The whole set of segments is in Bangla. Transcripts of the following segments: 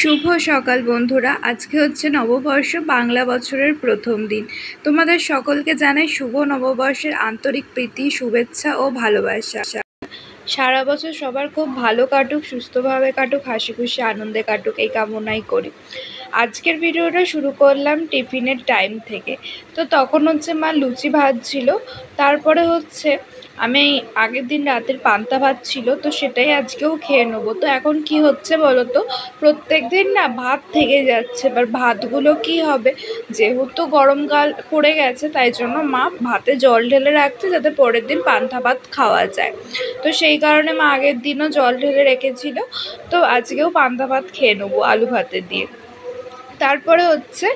শুভ সকাল বন্ধুরা। আজকে হচ্ছে নববর্ষ, বাংলা বছরের প্রথম দিন। তোমাদের সকলকে জানাই শুভ নববর্ষের আন্তরিক প্রীতি, শুভেচ্ছা ও ভালোবাসা। সারা বছর সবার খুব ভালো কাটুক, সুস্থভাবে কাটুক, হাসি খুশি আনন্দে কাটুক, এই কামনাই করি। আজকের ভিডিওটা শুরু করলাম টিফিনের টাইম থেকে। তো তখন হচ্ছে মা লুচি ভাজছিল, তারপরে হচ্ছে আমি আগের দিন রাতের পান্তা ভাত ছিল, তো সেটাই আজকেও খেয়ে নেবো। তো এখন কি হচ্ছে বলো তো, প্রত্যেক দিন না ভাত থেকে যাচ্ছে। এবার ভাতগুলো কি হবে, যেহেতু গরমকাল পড়ে গেছে তাই জন্য মা ভাতে জল ঢেলে রাখছে যাতে পরের দিন পান্তা ভাত খাওয়া যায়। তো সেই কারণে মা আগের দিনও জল ঢেলে রেখেছিল, তো আজকেও পান্তা ভাত খেয়ে নেবো আলু ভাতে দিয়ে। তারপরে হচ্ছে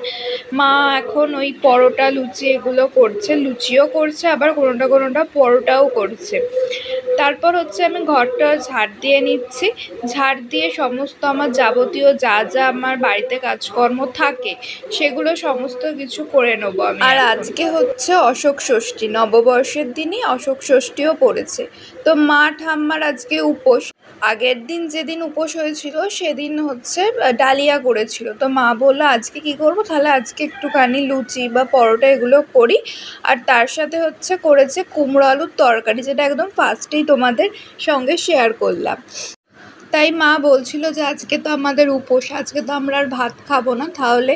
মা এখন ওই পরোটা লুচি এগুলো করছে, লুচিও করছে আবার কোনোটা পরোটাও করছে। তারপর হচ্ছে আমি ঘরটা ঝাড় দিয়ে নিচ্ছি, ঝাড় দিয়ে সমস্ত আমার যাবতীয় যা যা আমার বাড়িতে কাজকর্ম থাকে সেগুলো সমস্ত কিছু করে নেবো আমি। আর আজকে হচ্ছে অশোক ষষ্ঠী, নববর্ষের দিনই অশোক ষষ্ঠীও পড়েছে। তো মা ঠাম্মার আজকে উপোস। আগের দিন যেদিন উপোস হয়েছিল সেদিন হচ্ছে ডালিয়া করেছিল। তো মা বললো আজকে কি করবো, তাহলে আজকে একটুখানি লুচি বা পরোটা এগুলো করি। আর তার সাথে হচ্ছে করেছে কুমড়ো আলুর তরকারি, যেটা একদম ফার্স্টেই তোমাদের সঙ্গে শেয়ার করলাম। তাই মা বলছিল যে আজকে তো আমাদের উপোস, আজকে তো আমরা আর ভাত খাবো না, তাহলে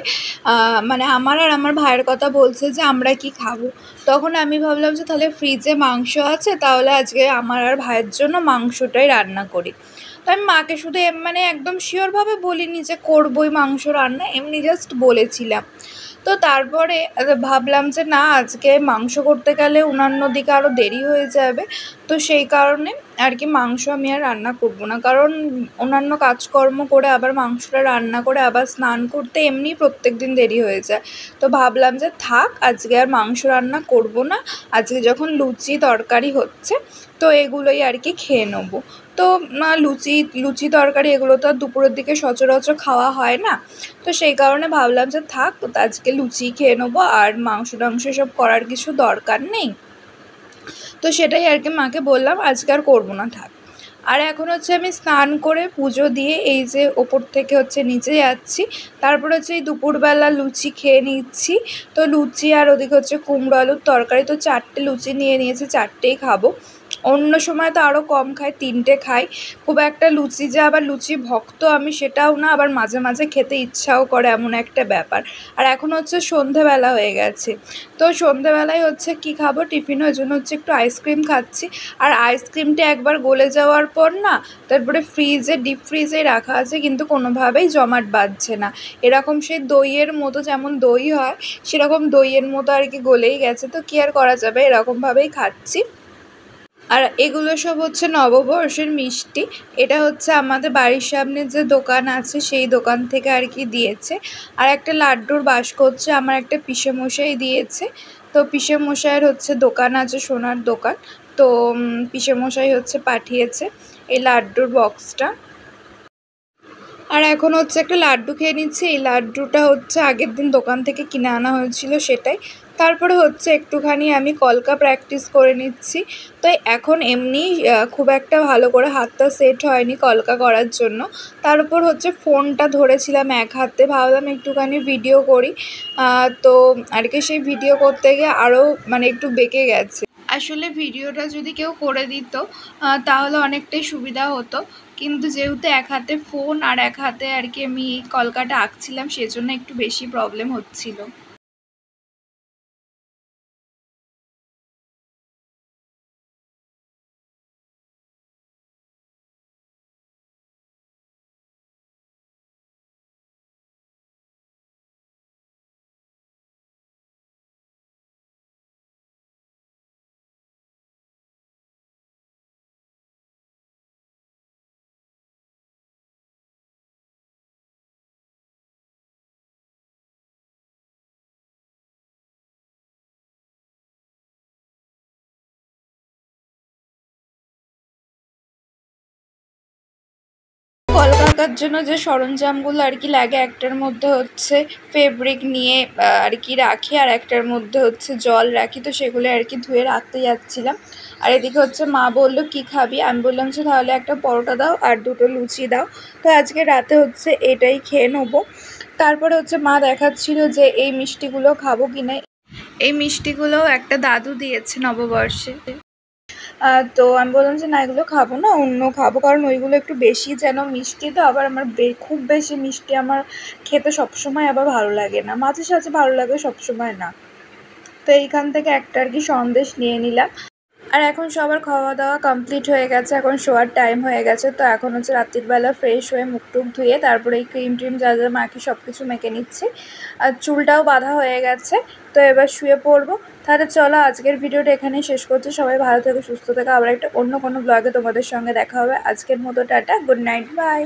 মানে আমার আর আমার ভাইয়ের কথা বলছে যে আমরা কি খাবো। তখন আমি ভাবলাম যে তাহলে ফ্রিজে মাংস আছে, তাহলে আজকে আমার আর ভাইয়ের জন্য মাংসটাই রান্না করি। তো আমি মাকে শুধু মানে একদম শিওরভাবে বলিনি যে করবোই মাংস রান্না, এমনি জাস্ট বলেছিলাম। তো তারপরে ভাবলাম যে না, আজকে মাংস করতে গেলে অন্যান্য দিকে আরও দেরি হয়ে যাবে। তো সেই কারণে আর কি মাংস আমি আর রান্না করব না, কারণ অন্যান্য কাজকর্ম করে আবার মাংসটা রান্না করে আবার স্নান করতে এমনি প্রত্যেক দিন দেরি হয়ে যায়। তো ভাবলাম যে থাক, আজকে আর মাংস রান্না করব না, আজকে যখন লুচি তরকারি হচ্ছে তো এগুলোই আর কি খেয়ে নেবো। তো লুচি তরকারি এগুলো তো আর দুপুরের দিকে সচরাচর খাওয়া হয় না, তো সেই কারণে ভাবলাম যে থাক, আজকে লুচি খেয়ে নেবো, আর মাংস টাংস সব করার কিছু দরকার নেই। তো সেটাই আর কি মাকে বললাম আজকে আর করবো না, থাক। আর এখন হচ্ছে আমি স্নান করে পুজো দিয়ে এই যে ওপর থেকে হচ্ছে নিচে যাচ্ছি। তারপর হচ্ছে এই দুপুরবেলা লুচি খেয়ে নিচ্ছি। তো লুচি আর ওদিকে হচ্ছে কুমড়ো আলুর তরকারি, তো 4টে লুচি নিয়ে নিয়েছি, 4টেই খাবো। অন্য সময় তো আরও কম খাই, 3টে খাই। খুব একটা লুচি যে আবার লুচি ভক্ত আমি সেটাও না, আবার মাঝে মাঝে খেতে ইচ্ছাও করে, এমন একটা ব্যাপার। আর এখন হচ্ছে সন্ধেবেলা হয়ে গেছে, তো সন্ধেবেলায় হচ্ছে কি খাবো টিফিন, ওই জন্য হচ্ছে একটু আইসক্রিম খাচ্ছি। আর আইসক্রিমটা একবার গলে যাওয়ার পর না, তারপরে ডিপ ফ্রিজে রাখা আছে, কিন্তু কোনোভাবেই জমাট বাঁধছে না। এরকম সেই দইয়ের মতো, যেমন দই হয় সেরকম দইয়ের মতো আর কি গলেই গেছে। তো কি আর করা যাবে, এরকমভাবেই খাচ্ছি। আর এগুলো সব হচ্ছে নববর্ষের মিষ্টি। এটা হচ্ছে আমাদের বাড়ির সামনে যে দোকান আছে সেই দোকান থেকে আর কি দিয়েছে। আর একটা লাড্ডুর বাস্ক হচ্ছে আমার একটা পিসেমশাই দিয়েছে। তো পিসেমশাইয়ের হচ্ছে দোকান আছে, সোনার দোকান। তো পিসেমশাই হচ্ছে পাঠিয়েছে এই লাড্ডুর বক্সটা। আর এখন হচ্ছে একটা লাড্ডু খেয়ে নিচ্ছি। এই লাড্ডুটা হচ্ছে আগের দিন দোকান থেকে কিনে আনা হয়েছিল সেটাই। তারপরে হচ্ছে একটুখানি আমি কলকা প্র্যাকটিস করে নিচ্ছি। তো এখন এমনি খুব একটা ভালো করে হাতটা সেট হয়নি কলকা করার জন্য। তার উপর হচ্ছে ফোনটা ধরেছিলাম এক হাতে, ভাবলাম একটুখানি ভিডিও করি। তো আর কি সেই ভিডিও করতে গিয়ে আরও মানে একটু বেঁকে গেছে। আসলে ভিডিওটা যদি কেউ করে দিত তাহলে অনেকটাই সুবিধা হতো, কিন্তু যেহেতু এক হাতে ফোন আর এক হাতে আর কি আমি কলকাটা আঁকছিলাম, সেজন্য একটু বেশি প্রবলেম হচ্ছিল। কলকা আঁকার জন্য যে সরঞ্জামগুলো আর কি লাগে, একটার মধ্যে হচ্ছে ফেব্রিক নিয়ে আর কি রাখি, আর একটার মধ্যে হচ্ছে জল রাখি। তো সেগুলো আর কি ধুয়ে রাখতে যাচ্ছিলাম। আর এদিকে হচ্ছে মা বললো কি খাবি, আমি বললাম যে তাহলে একটা পরোটা দাও আর দুটো লুচি দাও। তো আজকে রাতে হচ্ছে এটাই খেয়ে নেবো। তারপরে হচ্ছে মা দেখাচ্ছিল যে এই মিষ্টিগুলো খাবো কিনা। এই মিষ্টিগুলোও একটা দাদু দিয়েছে নববর্ষে। তো আমি বললাম যে না এগুলো খাবো না, অন্য খাবো, কারণ ওইগুলো একটু বেশি যেন মিষ্টি, তো আবার আমার খুব বেশি মিষ্টি আমার খেতে সবসময় আবার ভালো লাগে না, মাঝে সাঝে ভালো লাগে, সবসময় না। তো এইখান থেকে একটা আর কি সন্দেশ নিয়ে নিলাম। আর এখন সবার খাওয়া দাওয়া কমপ্লিট হয়ে গেছে, এখন শোয়ার টাইম হয়ে গেছে। তো এখন হচ্ছে রাত্রিবেলা ফ্রেশ হয়ে মুখ টুক ধুয়ে তারপরে এই ক্রিম ট্রিম যা যা মাখি সব কিছু মেখে নিচ্ছি, আর চুলটাও বাঁধা হয়ে গেছে। তো এবার শুয়ে পড়বো। তাহলে চলো আজকের ভিডিওটা এখানেই শেষ করছি। সবাই ভালো থেকো, সুস্থ থেকো। আবার একটা অন্য কোনো ব্লগে তোমাদের সঙ্গে দেখা হবে। আজকের মতো টাটা, গুড নাইট, বাই।